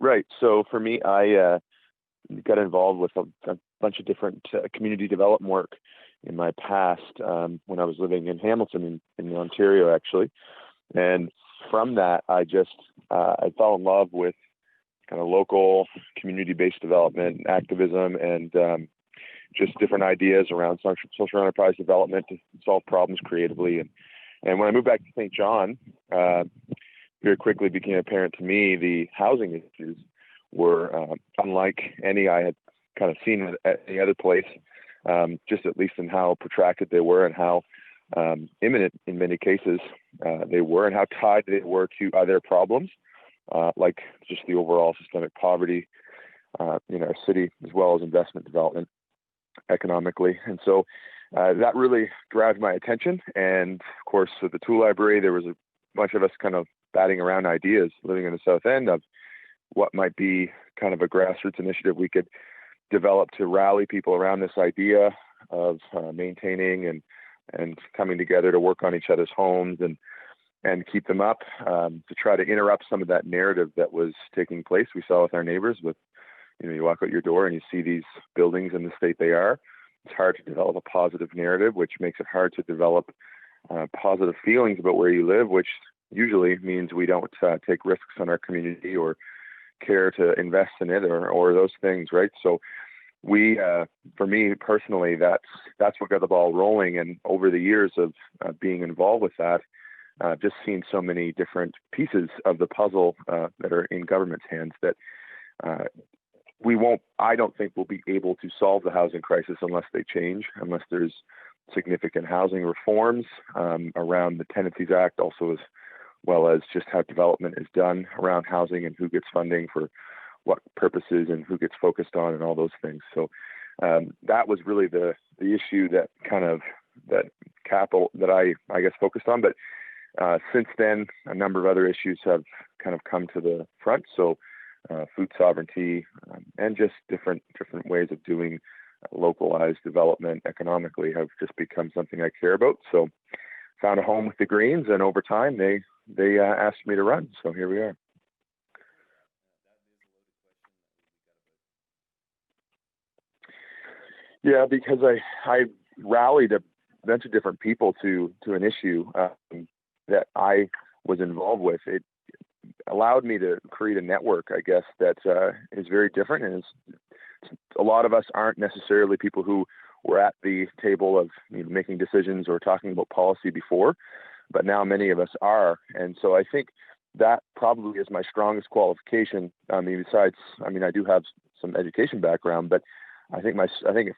Right. So for me, I got involved with a bunch of different community development work in my past when I was living in Hamilton in Ontario, actually. And from that, I fell in love with kind of local community-based development, activism, and just different ideas around social enterprise development to solve problems creatively. And when I moved back to St. John, very quickly became apparent to me the housing issues were unlike any I had kind of seen at any other place, just at least in how protracted they were and how imminent in many cases they were, and how tied they were to other problems, like just the overall systemic poverty in our city, as well as investment development economically. And so that really grabbed my attention. And of course, with the tool library, there was a bunch of us kind of batting around ideas living in the South End of what might be kind of a grassroots initiative we could develop to rally people around this idea of maintaining and coming together to work on each other's homes and keep them up, to try to interrupt some of that narrative that was taking place. We saw with our neighbors with, you walk out your door and you see these buildings in the state they are. It's hard to develop a positive narrative, which makes it hard to develop positive feelings about where you live, which usually means we don't take risks on our community or care to invest in it or those things, right? So we, for me personally, that's what got the ball rolling. And over the years of being involved with that, I've just seen so many different pieces of the puzzle that are in government's hands that I don't think we'll be able to solve the housing crisis unless they change, unless there's significant housing reforms around the Tenancies Act, also as well as just how development is done around housing and who gets funding for what purposes and who gets focused on and all those things. So that was really the issue that I guess focused on. But since then, a number of other issues have kind of come to the front. So food sovereignty and just different ways of doing localized development economically have just become something I care about. So found a home with the Greens, and over time they asked me to run. So here we are. Yeah, because I rallied a bunch of different people to an issue that I was involved with. It allowed me to create a network, I guess, that is very different. And a lot of us aren't necessarily people who were at the table of making decisions or talking about policy before, but now many of us are. And so I think that probably is my strongest qualification. I do have some education background, but I think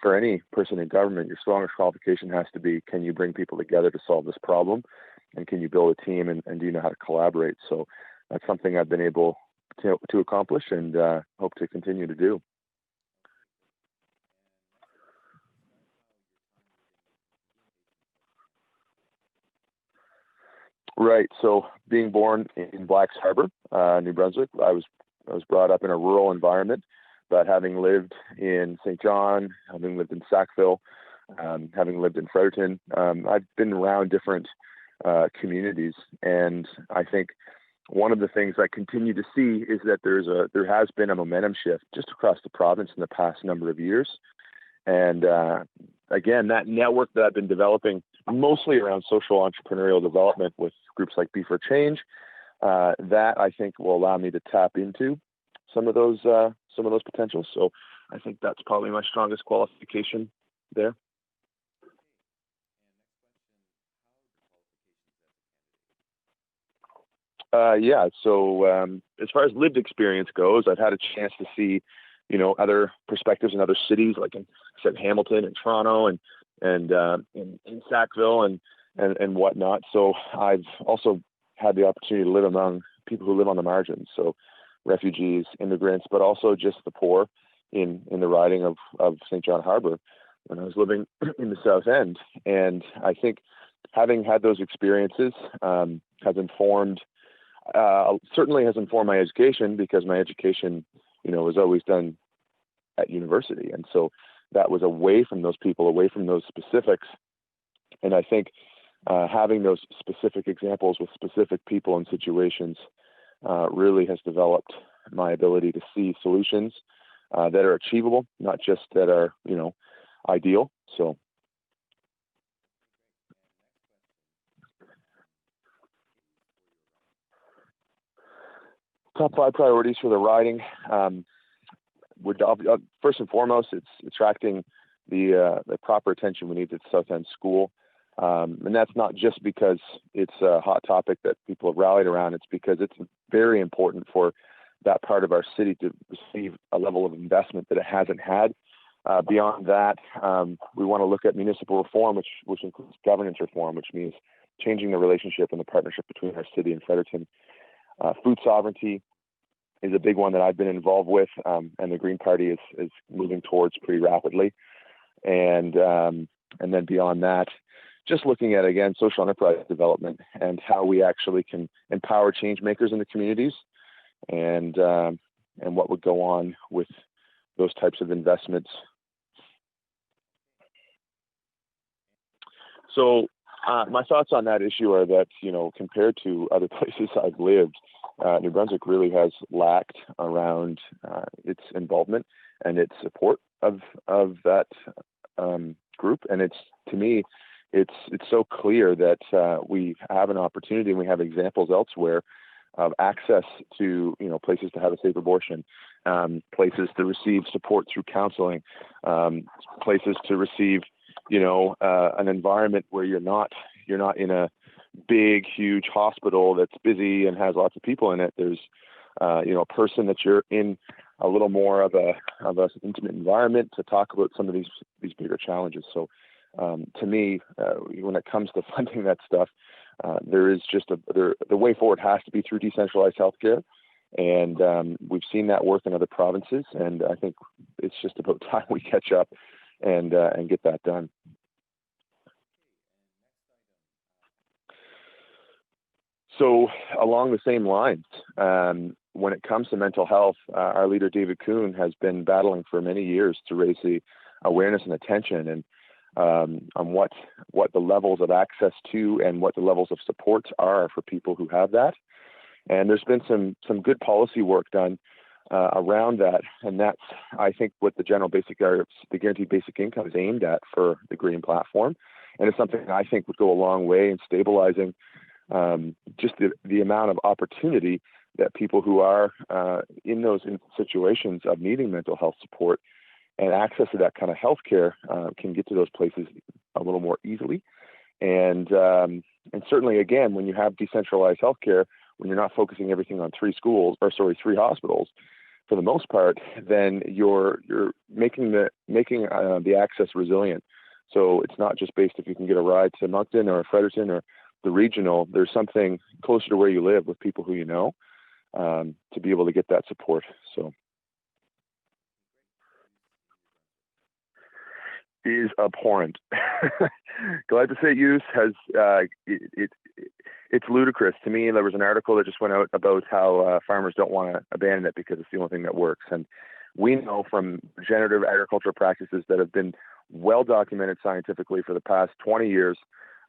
for any person in government, your strongest qualification has to be, can you bring people together to solve this problem? And can you build a team and do you know how to collaborate? So that's something I've been able to accomplish and hope to continue to do. Right. So being born in Black's Harbour, New Brunswick, I was brought up in a rural environment, but having lived in St. John, having lived in Sackville, having lived in Fredericton, I've been around different communities, and I think one of the things I continue to see is that there has been a momentum shift just across the province in the past number of years. And again, that network that I've been developing mostly around social entrepreneurial development with groups like Be for Change, that I think will allow me to tap into some of those potentials. So I think that's probably my strongest qualification there. Yeah. So as far as lived experience goes, I've had a chance to see, other perspectives in other cities, like in Hamilton and Toronto and in Sackville and whatnot. So I've also had the opportunity to live among people who live on the margins. So refugees, immigrants, but also just the poor in the riding of St. John Harbour when I was living in the South End. And I think having had those experiences certainly has informed my education, because my education, was always done at university. And so that was away from those people, away from those specifics. And I think having those specific examples with specific people and situations really has developed my ability to see solutions that are achievable, not just that are, ideal. So top 5 priorities for the riding would first and foremost, it's attracting the proper attention we need at South End School. And that's not just because it's a hot topic that people have rallied around. It's because it's very important for that part of our city to receive a level of investment that it hasn't had. Beyond that, we want to look at municipal reform, which includes governance reform, which means changing the relationship and the partnership between our city and Fredericton. Food sovereignty is a big one that I've been involved with, and the Green Party is moving towards pretty rapidly. And then beyond that, just looking at, again, social enterprise development and how we actually can empower change makers in the communities, and what would go on with those types of investments. So my thoughts on that issue are that, compared to other places I've lived, New Brunswick really has lacked around its involvement and its support of that group. And to me, it's so clear that we have an opportunity, and we have examples elsewhere of access to, places to have a safe abortion, places to receive support through counseling, places to receive, an environment where you're not in a big, huge hospital that's busy and has lots of people in it. There's, a person that you're in a little more of a intimate environment to talk about some of these bigger challenges. So, to me, when it comes to funding that stuff, there is just the way forward has to be through decentralized healthcare, and we've seen that work in other provinces, and I think it's just about time we catch up and get that done. So along the same lines, when it comes to mental health, our leader, David Kuhn, has been battling for many years to raise the awareness and attention and on what the levels of access to and what the levels of supports are for people who have that. And there's been some good policy work done around that. And that's, I think, what the the guaranteed basic income is aimed at for the Green Platform. And it's something I think would go a long way in stabilizing just the amount of opportunity that people who are in those situations of needing mental health support and access to that kind of healthcare can get to those places a little more easily. And certainly, again, when you have decentralized healthcare, when you're not focusing everything on three hospitals, for the most part, then you're making the access resilient. So it's not just based if you can get a ride to Moncton or Fredericton or the regional. There's something closer to where you live with people who you know to be able to get that support. So is abhorrent. Glyphosate use has it's ludicrous to me. There was an article that just went out about how farmers don't want to abandon it because it's the only thing that works. And we know from regenerative agricultural practices that have been well documented scientifically for the past 20 years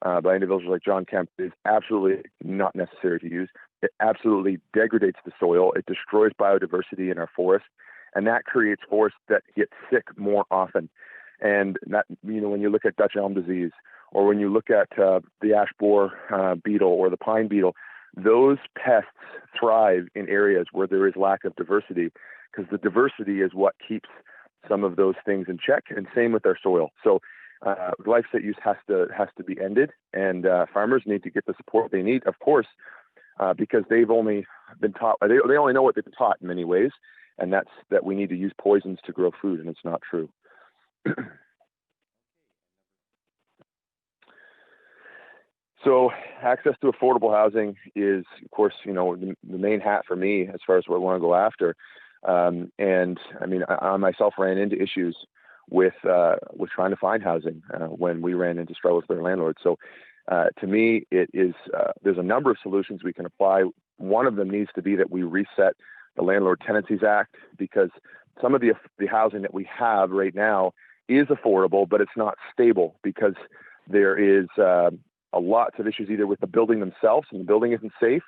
by individuals like John Kemp, is absolutely not necessary to use. It absolutely degrades the soil. It destroys biodiversity in our forest, and that creates forests that get sick more often. And that, when you look at Dutch elm disease, or when you look at the ash borer beetle or the pine beetle, those pests thrive in areas where there is lack of diversity, because the diversity is what keeps some of those things in check. And same with our soil. So glyphosate use has to be ended, and farmers need to get the support they need, of course, because they've only been taught, they only know what they've been taught in many ways, and that's that we need to use poisons to grow food, and it's not true. So access to affordable housing is, of course, the main hat for me as far as what I want to go after. And I mean, I myself ran into issues with trying to find housing when we ran into struggles with our landlords. So to me, it is there's a number of solutions we can apply. One of them needs to be that we reset the Landlord Tenancies Act, because some of the housing that we have right now is affordable, but it's not stable, because there is a lot of issues either with the building themselves, and the building isn't safe,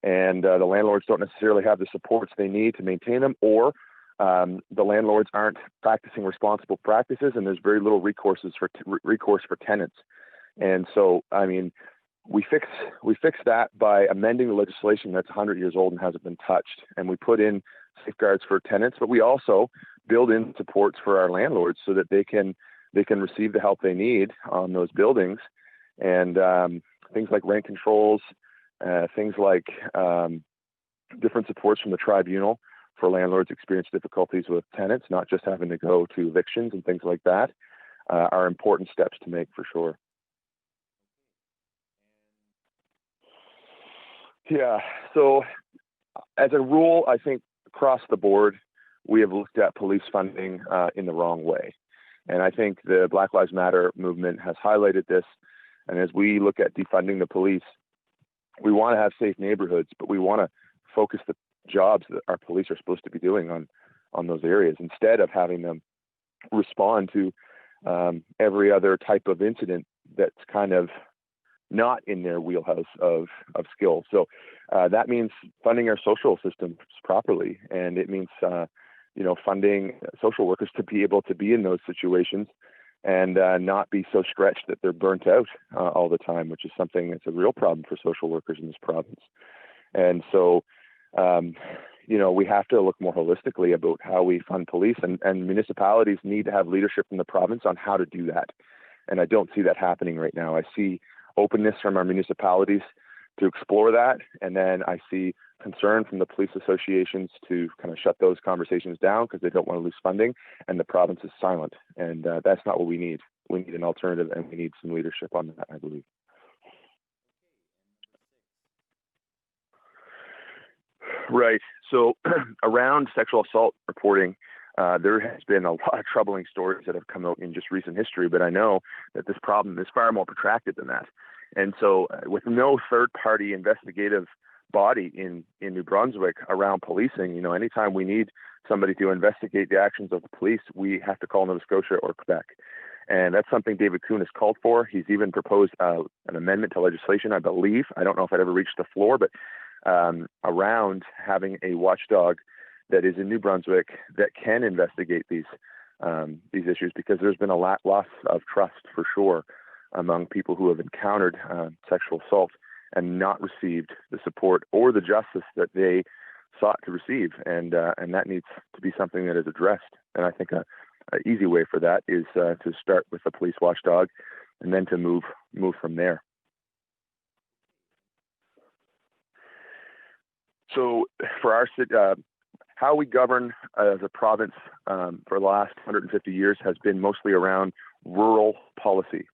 and the landlords don't necessarily have the supports they need to maintain them, or the landlords aren't practicing responsible practices, and there's very little recourse for tenants. And so, I mean, we fix that by amending the legislation that's 100 years old and hasn't been touched, and we put in safeguards for tenants, but we also build in supports for our landlords so that they can receive the help they need on those buildings, and things like rent controls, things like different supports from the tribunal for landlords experience difficulties with tenants, not just having to go to evictions and things like that, are important steps to make for sure. Yeah, so as a rule, I think across the board, we have looked at police funding in the wrong way. And I think the Black Lives Matter movement has highlighted this. And as we look at defunding the police, we want to have safe neighborhoods, but we want to focus the jobs that our police are supposed to be doing on those areas, instead of having them respond to every other type of incident that's kind of not in their wheelhouse of skill. So that means funding our social systems properly, and it means funding social workers to be able to be in those situations and not be so stretched that they're burnt out all the time, which is something that's a real problem for social workers in this province. And so we have to look more holistically about how we fund police, and municipalities need to have leadership in the province on how to do that. And I don't see that happening right now. I see openness from our municipalities to explore that, and then I see concern from the police associations to kind of shut those conversations down because they don't want to lose funding, and the province is silent. And that's not what we need. We need an alternative, and we need some leadership on that, I believe. Right. So around sexual assault reporting, there has been a lot of troubling stories that have come out in just recent history, but I know that this problem is far more protracted than that. And so with no third-party investigative body in New Brunswick around policing, anytime we need somebody to investigate the actions of the police, we have to call Nova Scotia or Quebec. And that's something David Kuhn has called for. He's even proposed an amendment to legislation, I believe. I don't know if it ever reached the floor, but around having a watchdog that is in New Brunswick that can investigate these issues, because there's been a loss of trust for sure among people who have encountered sexual assault and not received the support or the justice that they sought to receive, and that needs to be something that is addressed. And I think an easy way for that is to start with a police watchdog, and then to move from there. So for our city, how we govern as a province for the last 150 years has been mostly around rural policy.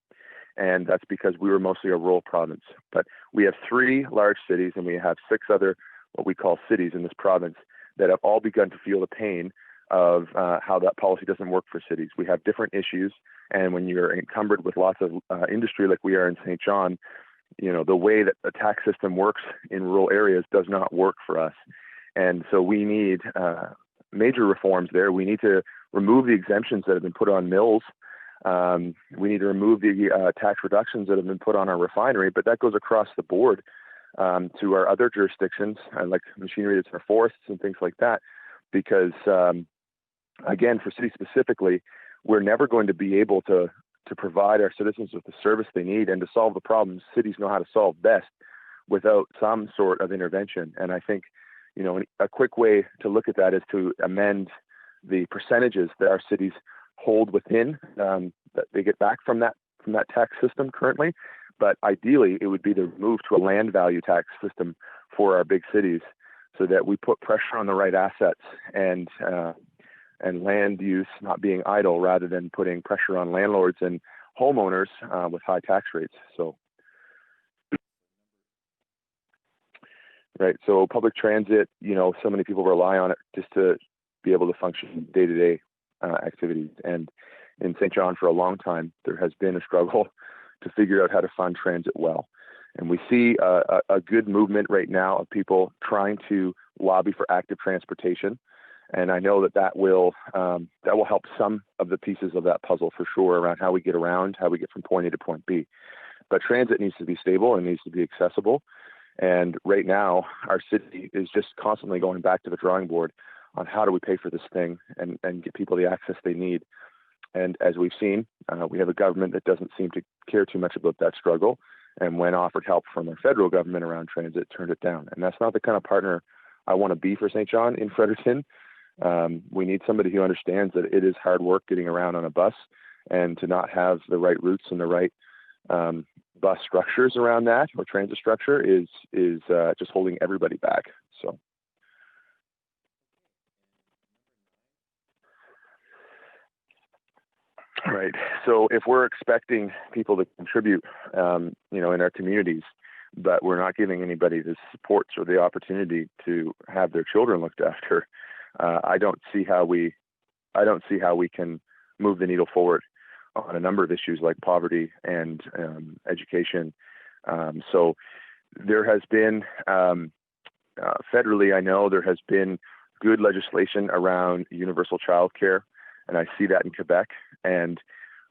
And that's because we were mostly a rural province. But we have 3 large cities, and we have 6 other what we call cities in this province that have all begun to feel the pain of how that policy doesn't work for cities. We have different issues, and when you're encumbered with lots of industry like we are in St. John, the way that the tax system works in rural areas does not work for us. And so we need major reforms there. We need to remove the exemptions that have been put on mills. We need to remove the tax reductions that have been put on our refinery, but that goes across the board to our other jurisdictions, like machinery that's in our forests and things like that. Because, again, for cities specifically, we're never going to be able to provide our citizens with the service they need and to solve the problems cities know how to solve best without some sort of intervention. And I think, a quick way to look at that is to amend the percentages that our cities hold within that they get back from that tax system currently. But ideally, it would be to move to a land value tax system for our big cities, so that we put pressure on the right assets and land use not being idle, rather than putting pressure on landlords and homeowners with high tax rates. Right. So public transit, so many people rely on it just to be able to function day-to-day activities. And in St. John, for a long time, there has been a struggle to figure out how to fund transit well. And we see a good movement right now of people trying to lobby for active transportation. And I know that will help some of the pieces of that puzzle for sure, around how we get around, how we get from point A to point B. But transit needs to be stable and needs to be accessible. And right now, our city is just constantly going back to the drawing board on how do we pay for this thing and get people the access they need. And as we've seen, we have a government that doesn't seem to care too much about that struggle. And when offered help from our federal government around transit, turned it down. And that's not the kind of partner I want to be for St. John in Fredericton. We need somebody who understands that it is hard work getting around on a bus, and to not have the right routes and the right bus structures around that, or transit structure, is just holding everybody back. So. Right. So if we're expecting people to contribute, in our communities, but we're not giving anybody the supports or the opportunity to have their children looked after, I don't see how we can move the needle forward on a number of issues like poverty and education. So there has been, federally, I know there has been good legislation around universal childcare, and I see that in Quebec. And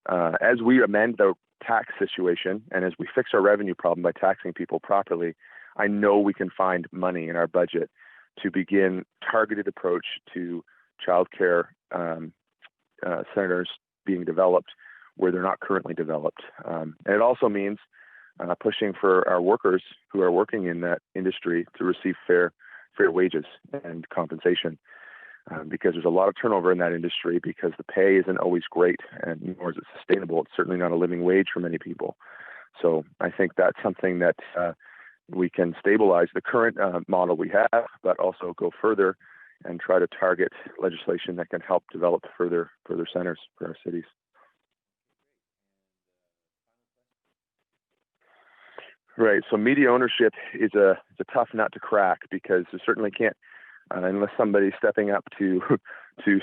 as we amend the tax situation, and as we fix our revenue problem by taxing people properly, I know we can find money in our budget to begin targeted approach to childcare centers being developed where they're not currently developed. And it also means pushing for our workers who are working in that industry to receive fair wages and compensation. Because there's a lot of turnover in that industry, because the pay isn't always great, and nor is it sustainable. It's certainly not a living wage for many people. So I think that's something that we can stabilize the current model we have, but also go further and try to target legislation that can help develop further centers for our cities. Right. So media ownership is a tough nut to crack, because you certainly can't, unless somebody's stepping up to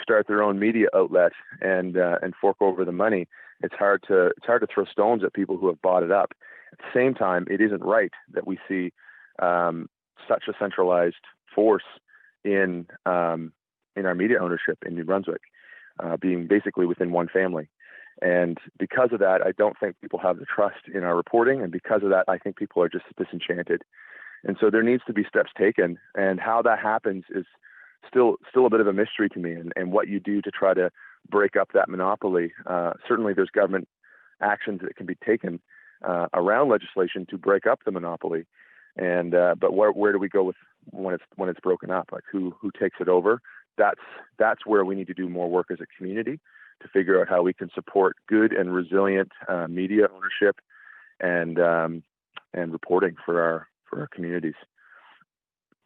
start their own media outlet and fork over the money. It's hard to throw stones at people who have bought it up. At the same time, it isn't right that we see such a centralized force in our media ownership in New Brunswick, being basically within one family. And because of that, I don't think people have the trust in our reporting. And because of that, I think people are just disenchanted. And so there needs to be steps taken. And how that happens is still a bit of a mystery to me. And what you do to try to break up that monopoly. Certainly there's government actions that can be taken around legislation to break up the monopoly. And but where do we go with when it's broken up? Like who takes it over? That's where we need to do more work as a community to figure out how we can support good and resilient media ownership and reporting for our communities.